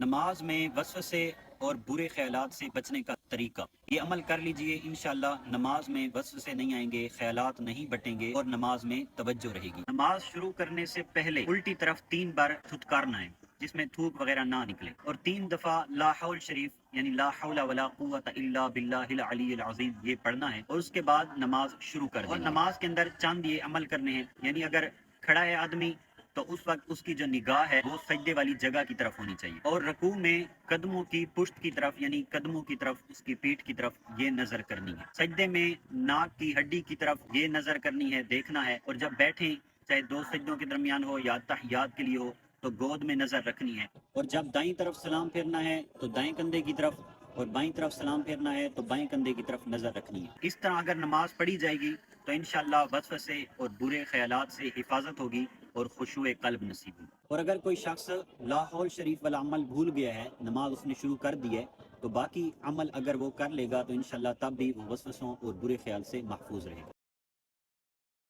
نماز میں وسوسے اور برے خیالات سے بچنے کا طریقہ، یہ عمل کر لیجئے، انشاءاللہ نماز میں وسوسے نہیں آئیں گے، خیالات نہیں بٹیں گے اور نماز میں توجہ رہے گی۔ نماز شروع کرنے سے پہلے الٹی طرف 3 بار تھتکارنا ہے، جس میں تھوک وغیرہ نہ نکلے، اور 3 دفعہ لا حول شریف یعنی لا حول ولا قوت الا باللہ العلی العظیم یہ پڑھنا ہے، اور اس کے بعد نماز شروع کر دیں۔ اور نماز کے اندر چند یہ عمل کرنے ہیں، یعنی اگر کھڑا ہے آدمی تو اس وقت اس کی جو نگاہ ہے وہ سجدے والی جگہ کی طرف ہونی چاہیے، اور رکوع میں قدموں کی پشت کی طرف یعنی قدموں کی طرف، اس کی پیٹھ کی طرف یہ نظر کرنی ہے۔ سجدے میں ناک کی ہڈی کی طرف یہ نظر کرنی ہے، دیکھنا ہے، اور جب بیٹھیں چاہے 2 سجدوں کے درمیان ہو یا تحیات کے لیے ہو تو گود میں نظر رکھنی ہے، اور جب دائیں طرف سلام پھیرنا ہے تو دائیں کندھے کی طرف، اور بائیں طرف سلام پھیرنا ہے تو بائیں کندھے کی طرف نظر رکھنی ہے۔ اس طرح اگر نماز پڑھی جائے گی تو انشاءاللہ وسوسے اور برے خیالات سے حفاظت ہوگی اور خشوع قلب نصیب ہوگی۔ اور اگر کوئی شخص لا حول شریف والا عمل بھول گیا ہے، نماز اس نے شروع کر دی ہے، تو باقی عمل اگر وہ کر لے گا تو انشاءاللہ تب بھی وہ وسوسوں اور برے خیال سے محفوظ رہے گا۔